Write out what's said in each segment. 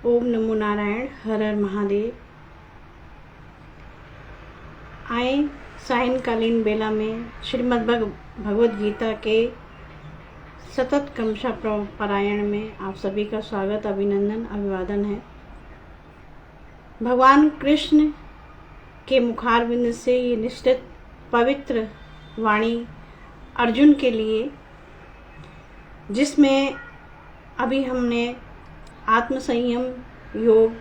ओम नमो नारायण। हर हर महादेव। आए सायंकालीन बेला में श्रीमद् भगवद गीता के सतत क्रमशः पारायण में आप सभी का स्वागत, अभिनंदन, अभिवादन है। भगवान कृष्ण के मुखारविंद से ये निश्चित पवित्र वाणी अर्जुन के लिए, जिसमें अभी हमने आत्मसंयम योग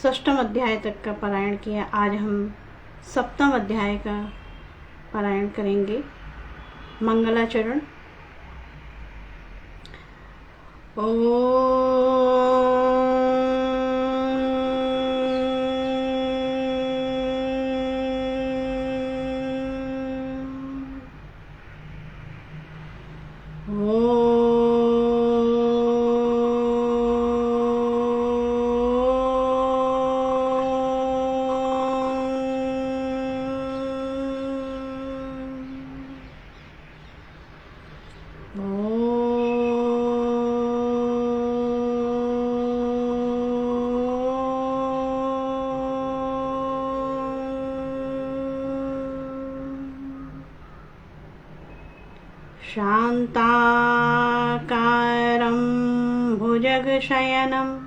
6वें अध्याय तक का पारायण किया। आज हम 7वें अध्याय का पारायण करेंगे। मंगलाचरण। शान्ताकारं भुजगशयनं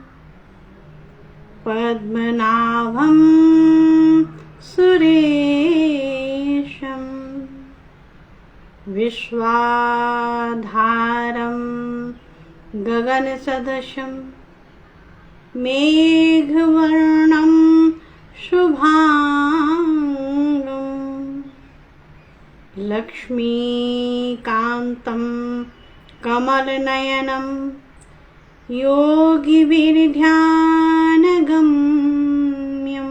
पद्मनाभं सुरेशं विश्वाधारं गगनसदृशं मेघवर्णं शुभांगं लक्ष्मीकान्तं कमलनयनं योगिभिर्ध्यानगम्यं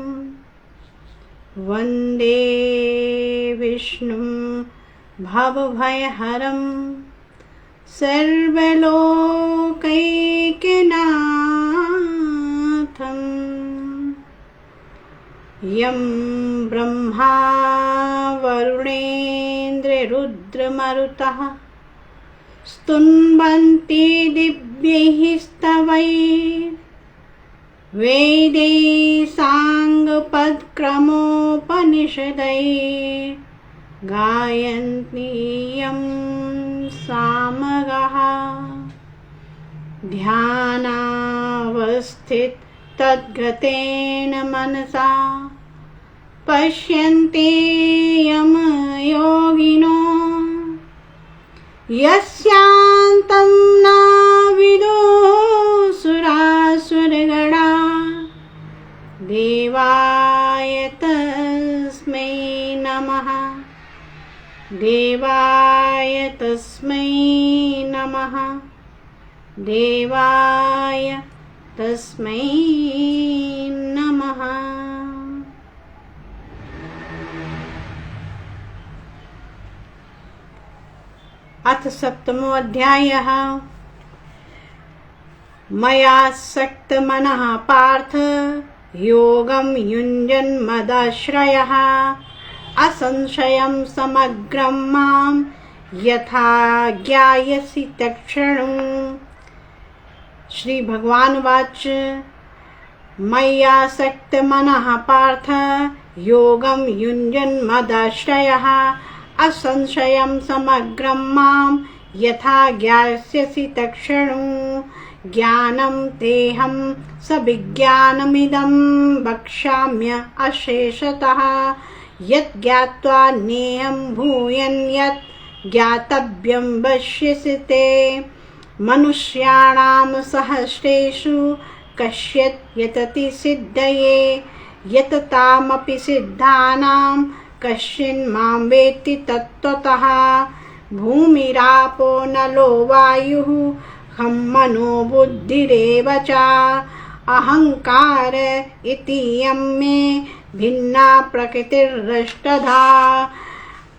वन्दे विष्णुं भवभयहरं सर्वलोकैकनाथं यं ब्रह्मा वरुणेन्द्ररुद्रमरुतः स्तुन्वन्ति दिव्यैः स्तवैर्वेदैः साङ्गपदक्रमोपनिषदैः गायन्ति यं सामगाः ध्यानावस्थिततद्गतेन मनसा पश्यन्ति यं योगिनो यस्यान्तं न विदुः देवाय तस्मै नमः। देवाय तस्मै नमः। देवाय तस्मै नमः। अथ 7मो अध्यायः। मया सक्तमनः पार्थ योगं युञ्जन् मदाश्रयः असंशयं समग्रं मां यथा ज्ञायसि तत्क्षणं। श्री भगवान वाच। मय्यासक्तमनः पार्थ योगं युञ्जन् मदाश्रयः असंशयं समग्रं मां यथा ज्ञास्यसि तत्क्षणं। ज्ञानं तेहं सविज्ञानमिदं वक्ष्याम्य अशेषतः यत् ज्ञात्वा नेहं भूयन् यत् ज्ञातव्यं वक्ष्यसि ते। मनुष्याणां सहस्रेषु कश्चित् यतति सिद्धये यततामपि सिद्धानां कश्चिन् मां वेत्ति तत्त्वतः। भूमिरापो नलो वायुः खं मनो बुद्धिरेव च अहंकार इतीयं मे भिन्ना प्रकृतिरष्टधा।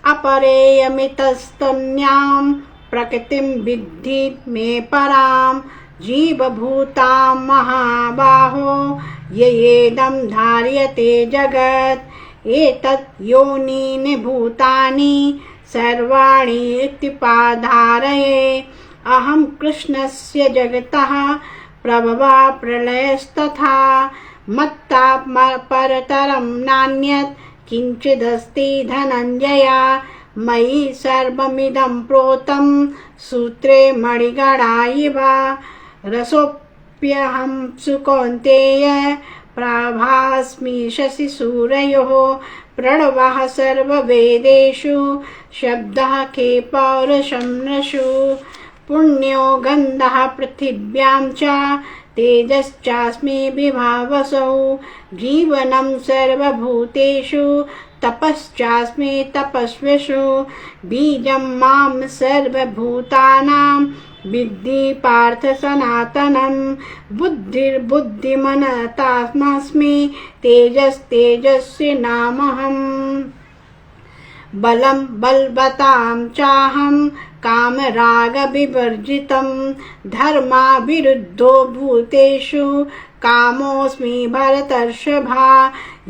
अपरेयमितस्तन्यां प्रकृतिं विद्धि मे परां जीवभूतां महाबाहो येदं धार्यते जगत्। एतत् योनीनि भूतानि सर्वाणि इत्युपाधारये। अहं कृष्णस्य जगतः प्रभवा प्रलयस्तथा मत्ता परतरं नान्यत् किञ्चिदस्ति धनञ्जया मयि सर्वमिदं प्रोतं सूत्रे मणिगणा इव रसोऽप्यहं सुकौन्तेय प्रभास्मि शशिसूरयोः प्रणवः सर्ववेदेषु शब्दः के पौरुषं नृषु पुण्यो गन्धः पृथिव्यां च तेजश्चास्मि विभावसौ जीवनं सर्वभूतेषु तपश्चास्मि तपस्विषु बीजं मां सर्वभूतानां विद्धि पार्थ सनातनं बुद्धिर्बुद्धिमनतास्मि तेजस्तेजस्विनामहम् बलं बलवतां चाहं कामरागविवर्जितं धर्माविरुद्धो भूतेषु कामोऽस्मि भरतर्षभा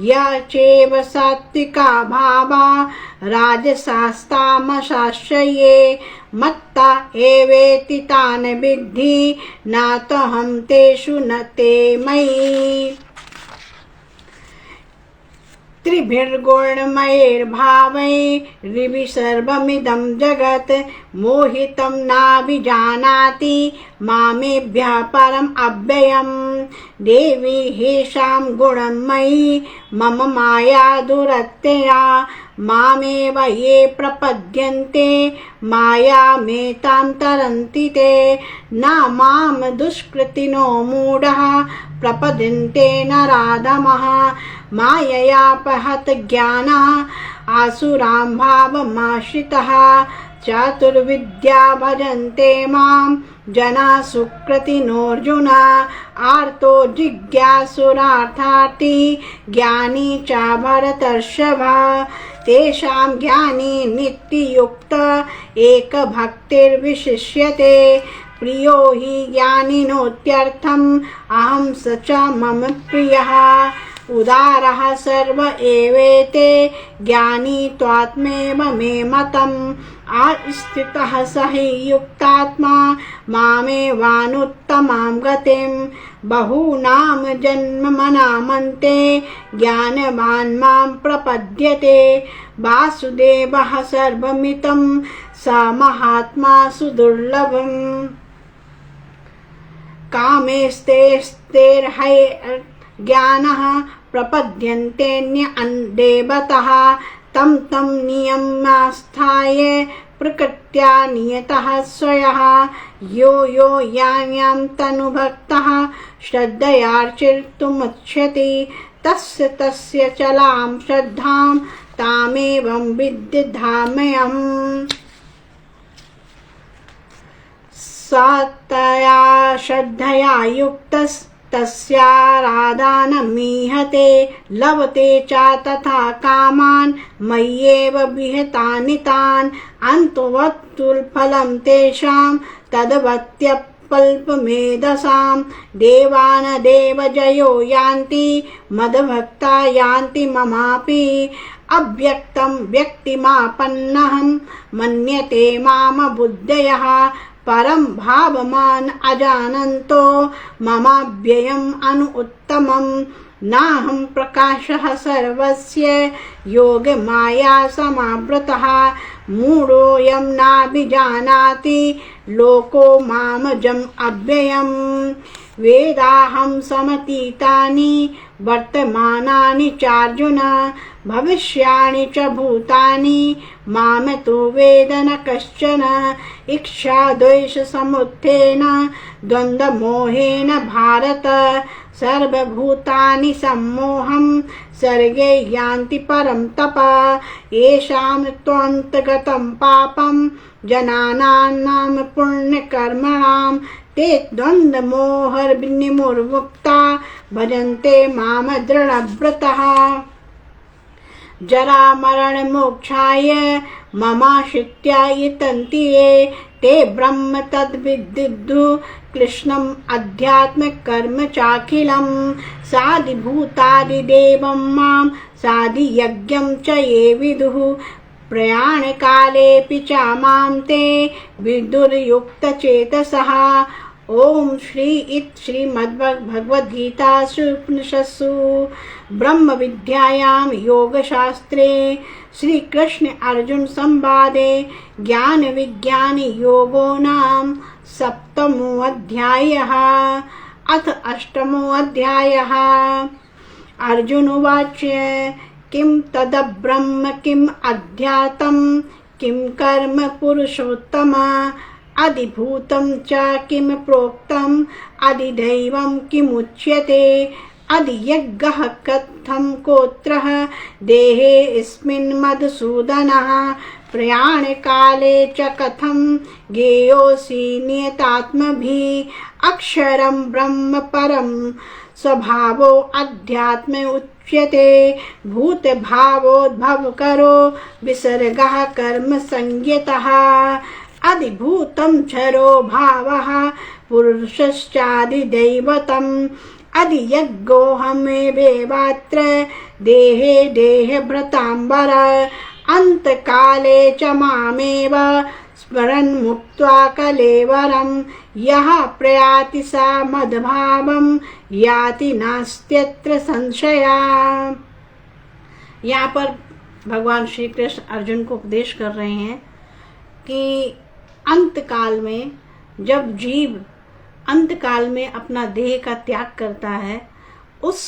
य चैव सात्विका भावा राजसास्तामसाश्रये मत्ता एवेति तान् विद्धि नातोऽहं तेषु न ते मयि त्रिभिर्गुणमयैर्भावैरिवि सर्वमिदं जगत् मोहितं नाभिजानाति मामेभ्यः परम् अव्ययम् देवी हेषां गुणं मयि मम माया दुरत्यया मामेव ये प्रपद्यन्ते मायामेतां तरन्ति ते न मां दुष्कृतिनो मूढः प्रपद्यन्ते नराधमः माययापहत ज्ञानः आसुरां भावमाश्रितः चातुर्विद्या भजन्ते मां जना सुकृतिनोऽर्जुन आर्तो जिज्ञासुरार्थार्थी ज्ञानी च भरतर्षभ तेषां ज्ञानी नित्ययुक्त एकभक्तिर्विशिष्यते प्रियो हि ज्ञानिनोत्यर्थम् अहं स च मम प्रियः उदारः सर्व एवेते ज्ञानी त्वात्मेव मे मतम् आस्थितः स हि युक्तात्मा मामेवानुत्तमां गतिं बहूनां जन्ममनामन्ते ज्ञानवान् मां प्रपद्यते वासुदेवः सर्वमितं स महात्मा सुदुर्लभम् कामेस्तेर्हैर्ज्ञानः प्रपद्यन्तेऽन्य देवतः तं तं नियमास्थाय प्रकृत्या नियतः स्वयः यो यो यां तनुभक्तः श्रद्धयार्चितुमुच्यते तस्य तस्य चलां श्रद्धां तामेवं विद्धाम्यहम् सतया श्रद्धया युक्तस्तस्याराधनमीहते लभते च तथा कामान् मय्येव विहितानि तान् अन्तवत्तुल्फलं तेषां तद्वत्यपल्पमेधसां देवान् देवजयो यान्ति मद्भक्ता यान्ति ममापि अव्यक्तं व्यक्तिमापन्नहं मन्यते माम बुद्धयः परं भावमान् अजानन्तो ममाव्ययम् अनुत्तमम् नाहं प्रकाशः सर्वस्य योगमाया समावृतः मूढोऽयं नाभिजानाति लोको मामजम् अव्ययम् वेदाहं समतीतानि वर्तमानानि चार्जुन भविष्याणि च भूतानि माम तु वेद न कश्चन इच्छाद्वेषसमुत्थेन द्वन्द्वमोहेन भारत सर्वभूतानि सम्मोहं सर्गे यान्ति परं तप येषां त्वन्तगतं पापं जनानां पुण्यकर्मणां ते द्वन्द्वमोहर्विनिर्मुक्ता भजन्ते माम दृढव्रतः जरामरणमोक्षाय ममाश्रित्या यतन्ति ये ते ब्रह्म तद्विद्दु कृष्णम् अध्यात्मकर्म चाखिलं साधिभूतादिदेवं मां साधियज्ञं च ये विदुः प्रयाणकालेऽपि च मां ते विदुर्युक्तचेतसः ओम श्रीमद्भगवद्गीतासु उपनिषत्सु ब्रह्म विद्यायां योगशास्त्रे श्री कृष्ण अर्जुन संवादे ज्ञान विज्ञान योगो नाम सप्तमो अध्यायः। अथ अष्टमो अध्यायः। अर्जुन उवाच किं तद्ब्रह्म किम् अध्यात्मं किं कर्म पुरुषोत्तम अधिभूतं च किं प्रोक्तम् अधिदैवं किमुच्यते अधियज्ञः कथं कोत्रः देहेऽस्मिन् मधुसूदनः प्रयाणकाले च कथं ज्ञेयोऽसि नियतात्मभिः अक्षरं ब्रह्म परं स्वभावो अध्यात्म उच्यते भूतभावोद्भवकरो विसर्गः कर्म संज्ञितः अधिभूतं क्षरो भावः पुरुषश्चादिदैवतम् अधियज्ञोऽहमेवेवात्र देहे देहभृताम्बर अन्तकाले च मामेव स्मरन् मुक्त्वा कलेवरं यः प्रयाति स मद्भावं याति नास्त्यत्र संशया। यहाँ पर भगवान श्री कृष्ण अर्जुन को उपदेश कर रहे हैं कि अंतकाल में जब जीव अंतकाल में अपना देह का त्याग करता है, उस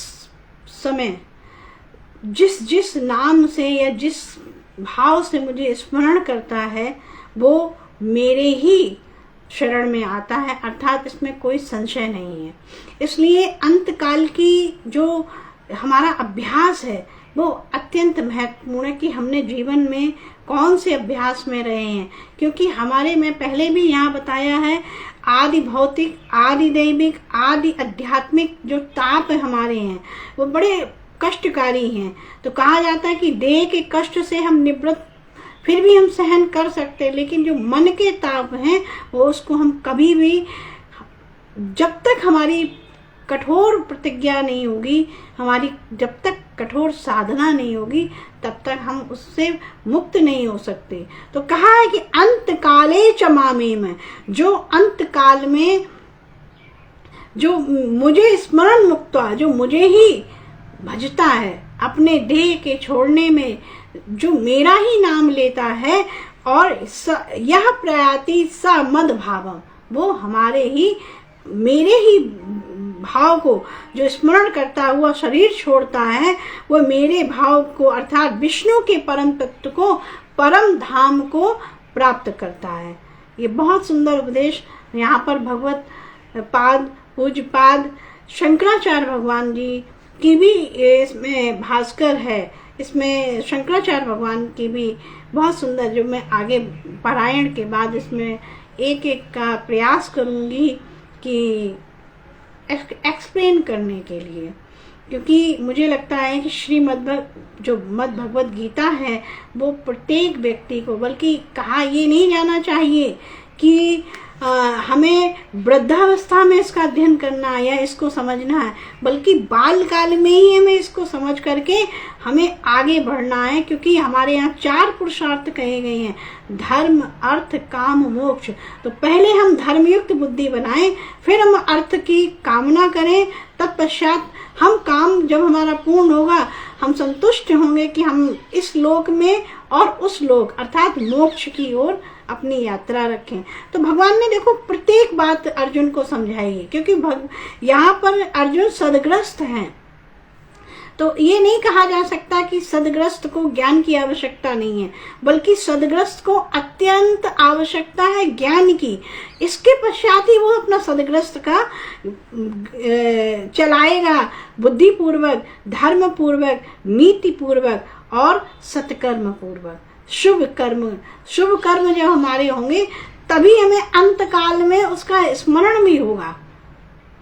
समय जिस जिस नाम से या जिस भाव से मुझे स्मरण करता है वो मेरे ही शरण में आता है, अर्थात इसमें कोई संशय नहीं है। इसलिए अंतकाल की जो हमारा अभ्यास है वो अत्यंत महत्वपूर्ण है कि हमने जीवन में कौन से अभ्यास में रहे हैं, क्योंकि हमारे में पहले भी यहाँ बताया है आदि भौतिक, आदि दैविक, आदि आध्यात्मिक जो ताप हमारे हैं वो बड़े कष्टकारी हैं। तो कहा जाता है कि देह के कष्ट से हम निवृत्त फिर भी हम सहन कर सकते हैं, लेकिन जो मन के ताप हैं वो उसको हम कभी भी, जब तक हमारी कठोर प्रतिज्ञा नहीं होगी, हमारी जब तक कठोर साधना नहीं होगी, तब तक हम उससे मुक्त नहीं हो सकते। तो कहा है कि अंतकाले च मामेम, जो अंतकाल में जो मुझे स्मरण मुक्त्वा, जो मुझे ही भजता है, अपने देह के छोड़ने में जो मेरा ही नाम लेता है और यह प्रयाति स मद भावम, वो हमारे ही मेरे ही भाव को जो स्मरण करता हुआ शरीर छोड़ता है, वो मेरे भाव को अर्थात विष्णु के परम तत्व को, परम धाम को प्राप्त करता है। ये बहुत सुंदर उपदेश यहाँ पर भगवत पाद पूज्य पाद शंकराचार्य भगवान जी की भी इसमें भास्कर है, इसमें शंकराचार्य भगवान की भी बहुत सुंदर, जो मैं आगे पारायण के बाद इसमें एक एक का प्रयास करूँगी कि एक्सप्लेन करने के लिए, क्योंकि मुझे लगता है कि जो भगवद गीता है वो प्रत्येक व्यक्ति को, बल्कि कहा ये नहीं जाना चाहिए कि हमें वृद्धावस्था में इसका अध्ययन करना या इसको समझना है, बल्कि बाल काल में ही हमें इसको समझ करके हमें आगे बढ़ना है। क्योंकि हमारे यहाँ 4 पुरुषार्थ कहे गए हैं, धर्म अर्थ काम मोक्ष। तो पहले हम धर्मयुक्त बुद्धि बनाएं, फिर हम अर्थ की कामना करें, तत्पश्चात हम काम जब हमारा पूर्ण होगा हम संतुष्ट होंगे कि हम इस लोक में और उस लोक अर्थात मोक्ष की ओर अपनी यात्रा रखें। तो भगवान ने देखो प्रत्येक बात अर्जुन को समझाई है, क्योंकि यहाँ पर अर्जुन सदग्रस्त हैं। तो ये नहीं कहा जा सकता कि सदग्रस्त को ज्ञान की आवश्यकता नहीं है, बल्कि सदग्रस्त को अत्यंत आवश्यकता है ज्ञान की। इसके पश्चात ही वो अपना सदग्रस्त का चलाएगा, बुद्धि पूर्वक, धर्म पूर्वक, नीति पूर्वक और सत्कर्म पूर्वक। शुभ कर्म जब हमारे होंगे तभी हमें अंतकाल में उसका स्मरण भी होगा।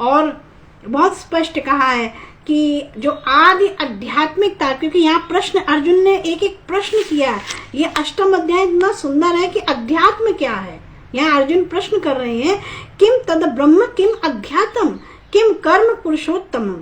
और बहुत स्पष्ट कहा है कि जो आदि आध्यात्मिकता, क्योंकि यहाँ प्रश्न अर्जुन ने एक एक प्रश्न किया, ये अष्टम अध्याय इतना सुंदर है कि अध्यात्म क्या है। यहाँ अर्जुन प्रश्न कर रहे हैं किम तद ब्रह्म किम अध्यात्म किम कर्म पुरुषोत्तम,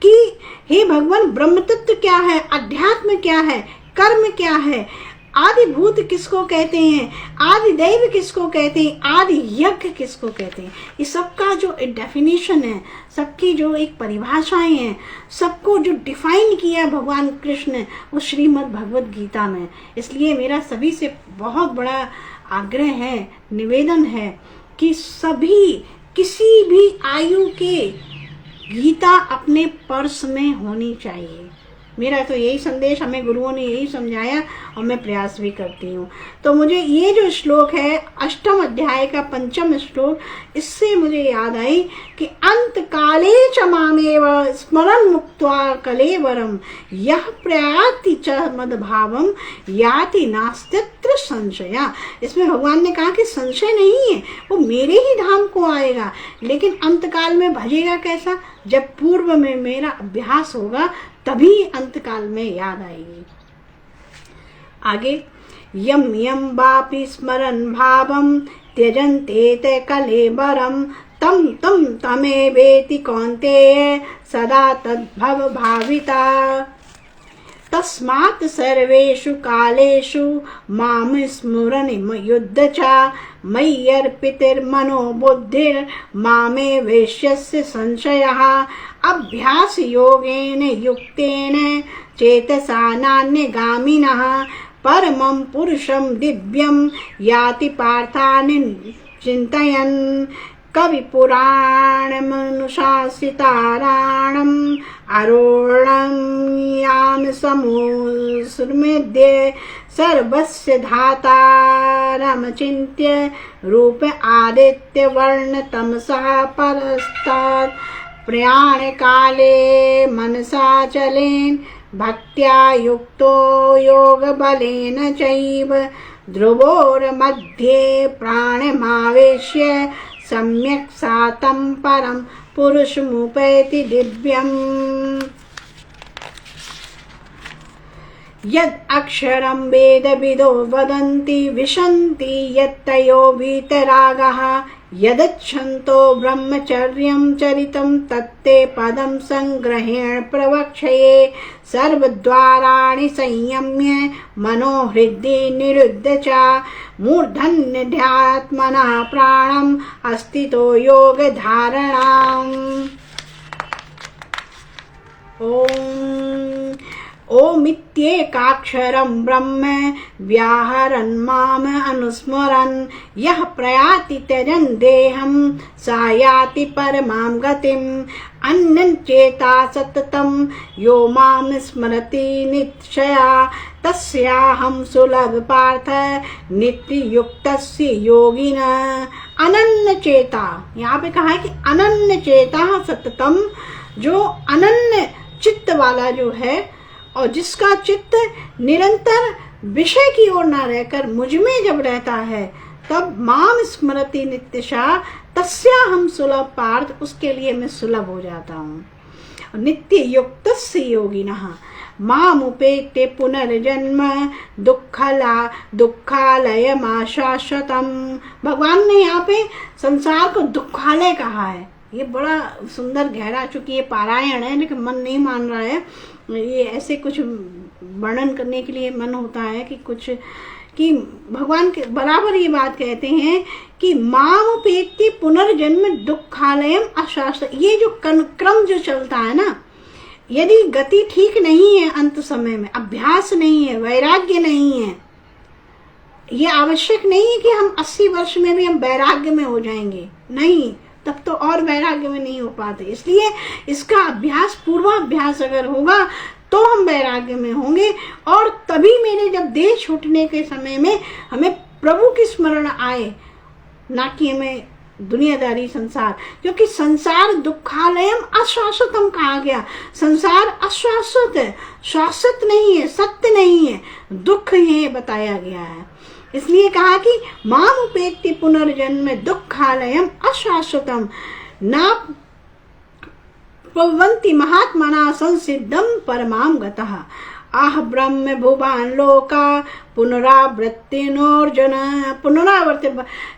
कि हे भगवान ब्रह्म तत्व क्या है, अध्यात्म क्या है, कर्म क्या है, आदि भूत किसको कहते हैं, आदि दैव किसको कहते हैं, आदि यज्ञ किसको कहते हैं, ये सबका जो डेफिनेशन है, सबकी जो एक परिभाषाएं हैं, सबको जो डिफाइन किया भगवान कृष्ण ने वो श्रीमद् भगवद गीता में। इसलिए मेरा सभी से बहुत बड़ा आग्रह है, निवेदन है कि सभी किसी भी आयु के गीता अपने पर्स में होनी चाहिए। मेरा तो यही संदेश, हमें गुरुओं ने यही समझाया और मैं प्रयास भी करती हूँ। तो मुझे ये जो श्लोक है 8वें अध्याय का 5वां श्लोक, इससे मुझे याद आई कि अंत काले च मामेव स्मरन् मुक्त्वा कलेवरम यह प्रयाति च मद्भावम याति नास्त्यत्र संशया। इसमें भगवान ने कहा कि संशय नहीं है, वो मेरे ही धाम को आएगा, लेकिन अंतकाल में भजेगा कैसा, जब पूर्व में मेरा अभ्यास होगा तभी अंतकाल में याद आएगी। आगे, यम यम वापि स्मरन् भावम त्यजन्ते ते कलेबरम तम तम तमेवेति कौन्तेय सदा तद्भव भाविता। तस्मात् सर्वेषु कालेषु माम स्मरन् युद्ध च मय्यर्पितिर्मनो बुद्धिर् मामे वेश्यस्य संशयः। अभ्यास योगेन युक्तेन चेतसा नान्यगामिनः परमं पुरुषं दिव्यं याति पार्थानि चिन्तयन्। कवि पुराणमनुशासिताराणम् अरोणम्यान् समुस्मृत्य सर्वस्य धातारमचिन्त्य रूप आदित्य वर्ण तमसः परस्तात् प्रयाण काले मनसा चलेन भक्त्या युक्तो योग बलेन चैव ध्रुवोर मध्ये प्राणमावेश्य सम्यक् सातं परम पुरुषमुपैति दिव्यम्। यद अक्षरं वेदविदो वदन्ति विशन्ति यत्तयो वीतरागः यदच्छन्तो ब्रह्मचर्यं चरितं तत्ते पदं संग्रहेण प्रवक्षये। सर्वद्वाराणि संयम्य मनो हृदि निरुद्ध च मूर्धन्यध्यात्मनः प्राणम् अस्थितो योग धारणाम्। ओमित्येकाक्षरं ब्रह्म व्याहरन् माम अनुस्मरन् यः प्रयाति त्यजन् देहं सा याति परमां गतिम्। अन्यचेता सततं यो मां स्मरति नित्यशया तस्याहं सुलभ पार्थ नित्ययुक्तस्य योगिनः। अनन्य चेता, यहाँ पे कहा है कि अनन्य चेता सततम, जो अनन्य चित्त वाला जो है और जिसका चित्त निरंतर विषय की ओर न रहकर मुझ में जब रहता है तब माम स्मृति नित्यशा तस्या हम सुलभ पार्थ, उसके लिए मैं सुलभ हो जाता हूँ। नित्य युक्तस्य योगिनः माम उपेत्य पुनर्जन्म दुःखालयमाशाश्वतम्। भगवान ने यहाँ पे संसार को दुःखालय कहा है। ये बड़ा सुंदर गहरा, चूंकि ये पारायण है लेकिन मन नहीं मान रहा है, ये ऐसे कुछ वर्णन करने के लिए मन होता है कि कुछ कि भगवान के बराबर ये बात कहते हैं कि मामुपेति पुनर्जन्म दुःखालयम अशाश्वत। ये जो क्रम जो चलता है ना, यदि गति ठीक नहीं है, अंत समय में अभ्यास नहीं है, वैराग्य नहीं है, ये आवश्यक नहीं है कि हम 80 वर्ष में भी हम वैराग्य में हो जाएंगे, नहीं, तब तो और वैराग्य में नहीं हो पाते। इसलिए इसका अभ्यास, पूर्वाभ्यास अगर होगा तो हम वैराग्य में होंगे, और तभी मेरे जब देह छूटने के समय में हमें प्रभु की स्मरण आए, ना कि हमें दुनियादारी संसार, क्योंकि संसार दुःखालयम अशाश्वतम कहा गया। संसार अशाश्वत है, शाश्वत नहीं है, सत्य नहीं है, दुख है बताया गया है। इसलिए कहा कि माम उपेत्ति पुनर्जन्म दुःखालयम अशाश्वतम ना प्रवन्ति महात्मना संसिद्धम परमाम गतः। आह ब्रह्म भुवान लोका पुनरावृत्तिनोर्जुन। पुनरावर्ति,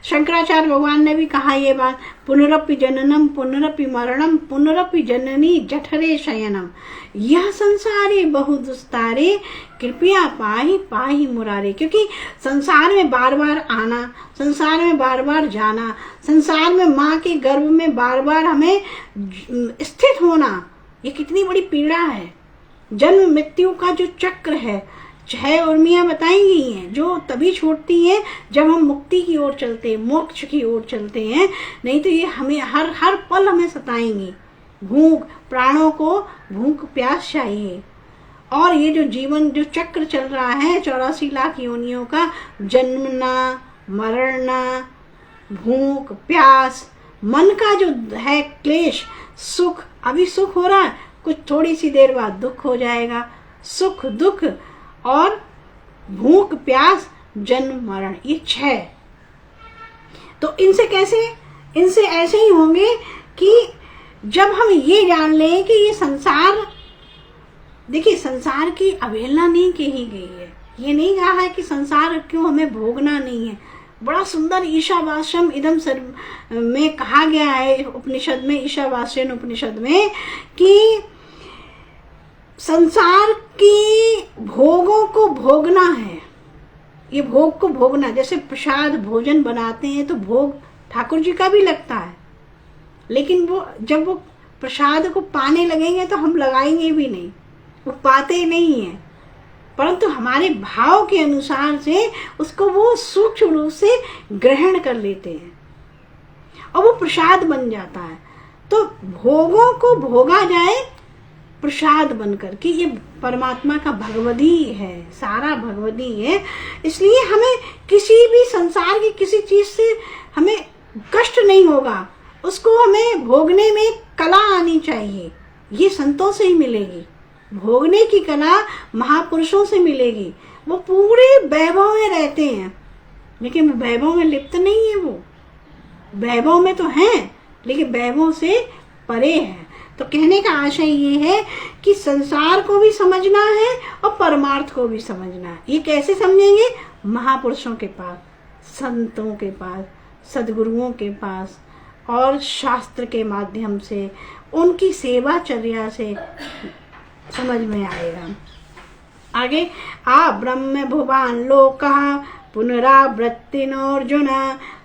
शंकराचार्य भगवान ने भी कहा ये बात, पुनरपि जननम पुनरपि मरणम पुनरपि जननी जठरे शयनम, यह संसारे बहु दुस्तारे कृपया पाहि पाहि मुरारे। क्योंकि संसार में बार बार आना, संसार में बार बार जाना, संसार में माँ के गर्भ में बार बार हमें स्थित होना, ये कितनी बड़ी पीड़ा है। जन्म मृत्यु का जो चक्र है, 6 उर्मियां बताई गई हैं, जो तभी छूटती हैं जब हम मुक्ति की ओर चलते हैं, मोक्ष की ओर चलते हैं, नहीं तो ये हमें हर पल हमें सताएंगी। भूख, प्राणों को भूख प्यास चाहिए। और ये जो जीवन जो चक्र चल रहा है 84 लाख योनियों का, जन्मना, मरना, भूख प्यास, मन का जो है क्लेश, सुख, अभी सुख हो रहा है, कुछ थोड़ी सी देर बाद दुख हो जाएगा, सुख दुख और भूख प्यास जन्म मरण, ये 6। तो इनसे कैसे, इनसे ऐसे ही होंगे कि जब हम ये जान लें कि ये संसार, देखिए संसार की अवहेलना नहीं कही गई है, ये नहीं कहा है कि संसार क्यों हमें भोगना नहीं है। बड़ा सुंदर ईशावास्यम इदम सर्व में कहा गया है उपनिषद में, ईशावास्यन उपनिषद में, कि संसार की भोगों को भोगना है। ये भोग को भोगना, जैसे प्रसाद भोजन बनाते हैं तो भोग ठाकुर जी का भी लगता है, लेकिन वो जब वो प्रसाद को पाने लगेंगे तो हम लगाएंगे भी नहीं, वो पाते नहीं है, परंतु हमारे भाव के अनुसार से उसको वो सूक्ष्म रूप से ग्रहण कर लेते हैं और वो प्रसाद बन जाता है। तो भोगों को भोगा जाए प्रसाद बनकर, कि ये परमात्मा का भगवदी है, सारा भगवदी है। इसलिए हमें किसी भी संसार की किसी चीज से हमें कष्ट नहीं होगा, उसको हमें भोगने में कला आनी चाहिए। ये संतों से ही मिलेगी, भोगने की कला महापुरुषों से मिलेगी। वो पूरे वैभव में रहते हैं, लेकिन वैभव में लिप्त नहीं है, वो वैभव में तो हैं लेकिन वैभव से परे है। तो कहने का आशय ये है कि संसार को भी समझना है और परमार्थ को भी समझना है। ये कैसे समझेंगे? महापुरुषों के पास, संतों के पास, सद्गुरुओं के पास और शास्त्र के माध्यम से, उनकी सेवाचर्या से समझ में आएगा। आगे, आ ब्रह्म भुवान लोकः पुनरावृत्तिनोर्जुन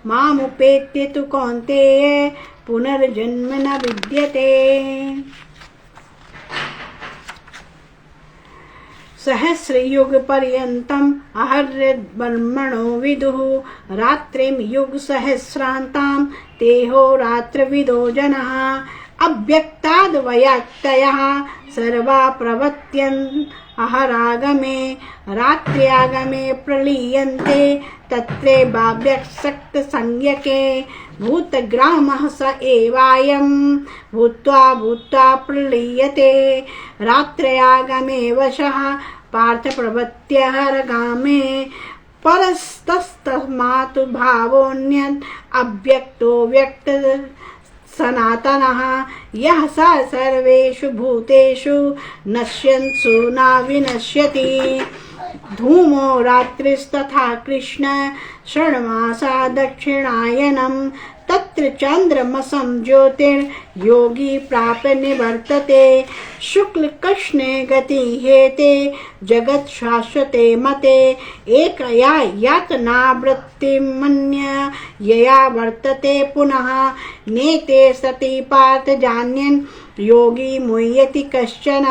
मामुपेत्य तु कौन्तेय पुनर्जन्म न विद्यते। सहस्रयुग पर्यन्तम् अहर्यद्ब्रह्मणो विदुः रात्रिं युग सहस्रान्तां तेहो रात्रविदो जनः अव्यक्ताद्वयाक्तयः सर्वा प्रवत्यन् अहरागमे रात्र्यागमे प्रलीयन्ते तत्रे भाव्यक्त संज्ञके भूतग्रामः स एवायं भूत्वा भूत्वा प्रलीयते रात्र्यागमे वशः पार्थ प्रवत्यहरगामे परस्तस्तस्मात् भावोऽन्यत् अव्यक्तो व्यक्त सनातनः यः स सर्वेषु भूतेषु नश्यन्सु न विनश्यति। धूमो रात्रिस्तथा कृष्ण षण्मासा दक्षिणायनं तत्र चन्द्रमसं ज्योतिर्योगी प्राप्य निवर्तते शुक्ल कृष्णे गति हेते जगत् शाश्वते मते एकया यातनावृत्तिमन्य यया वर्तते पुनः नेते सति पार्थ जान्यन् योगी मुह्यति कश्चन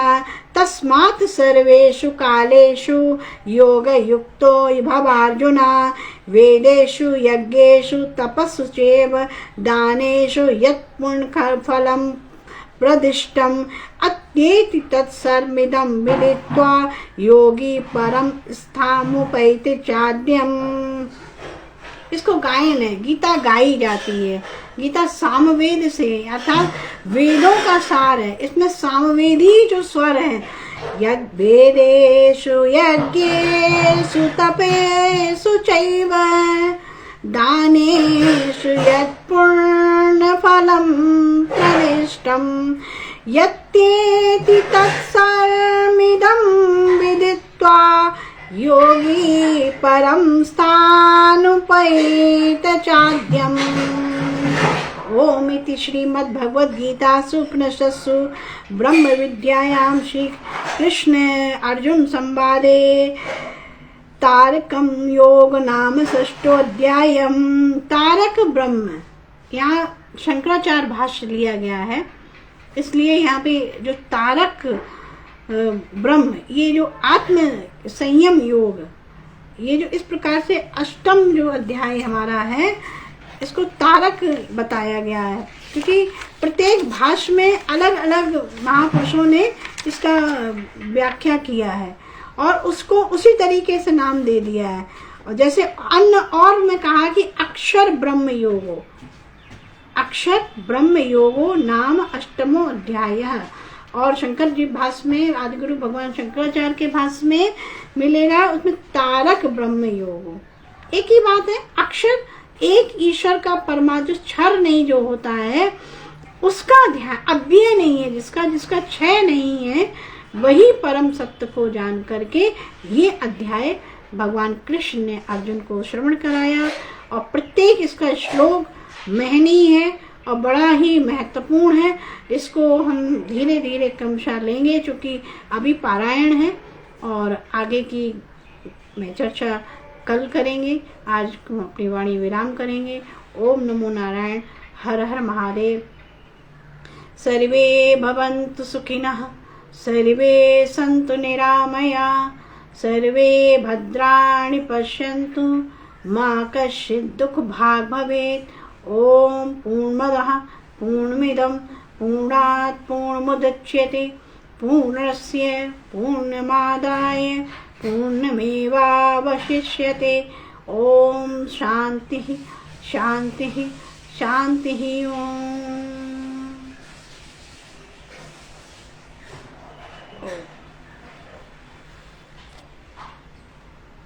तस्मात् सर्वेषु कालेषु योगयुक्तो भवार्जुन वेदेषु यज्ञेषु तपस्सु चैव दानेषु यत् पुण्यफलं प्रदिष्टम् अत्येति तत्सर्वमिदं विदित्वा योगी परम स्थामुपैति चाद्यम्। इसको गायन है, गीता गाई जाती है। गीता सामवेद से, अर्थात वेदों का सार है। इसमें सामवेदी जो स्वर है, यद् वेदेषु यज्ञेषु तपेषु चैव दानेषु यत् पुण्यफलं प्रदिष्टम् यत्येति तत्सर्वमिदं विदित्वा भुक्त्वा योगी परं स्थानुपैत चाद्यम्। ओम इति श्रीमद्भगवद्गीतासु उपनिषत्सु ब्रह्म विद्यायां श्री कृष्ण अर्जुन संवादे तारकम योग नाम षष्ठोऽध्यायम्। तारक ब्रह्म, यहाँ शंकराचार्य भाष्य लिया गया है, इसलिए यहाँ पे जो तारक ब्रह्म, ये जो आत्म संयम योग, ये जो इस प्रकार से अष्टम जो अध्याय हमारा है, इसको तारक बताया गया है, क्योंकि प्रत्येक भाष्य में अलग अलग महापुरुषों ने इसका व्याख्या किया है और उसको उसी तरीके से नाम दे दिया है। और जैसे अन्य और में कहा कि अक्षर ब्रह्म योगो, अक्षर ब्रह्म योगो नाम अष्टमो अध्याय। और शंकर जी भाष्य में, आदिगुरु भगवान शंकराचार्य के भाष्य में मिलेगा, उसमें तारक ब्रह्म योगो। एक ही बात है, अक्षर एक ईश्वर का परमात्मा, जो क्षर नहीं जो होता है उसका ध्यान, अव्यय नहीं है, जिसका क्षय नहीं है, वही परम सत्य को जान करके ये अध्याय भगवान कृष्ण ने अर्जुन को श्रवण कराया। और प्रत्येक इसका श्लोक महनीय है और बड़ा ही महत्वपूर्ण है। इसको हम धीरे धीरे क्रमशः लेंगे, क्योंकि अभी पारायण है और आगे की मैं चर्चा कल करेंगे। आज हम अपनी वाणी विराम करेंगे। ओम नमो नारायण। हर हर महादेव। सर्वे भवन्तु सुखिनः, सर्वे सन्तु निरामया, सर्वे भद्राणि पश्यन्तु, मा कश्चित् दुःखभाग् भवेत्। ओम पूर्णमदः पूर्णमिदं पूर्णात् पूर्णमुदच्यते, पूर्णस्य पूर्णमादाय पूर्णमेवावशिष्यते। ओम शांति शांति शांति। ओम।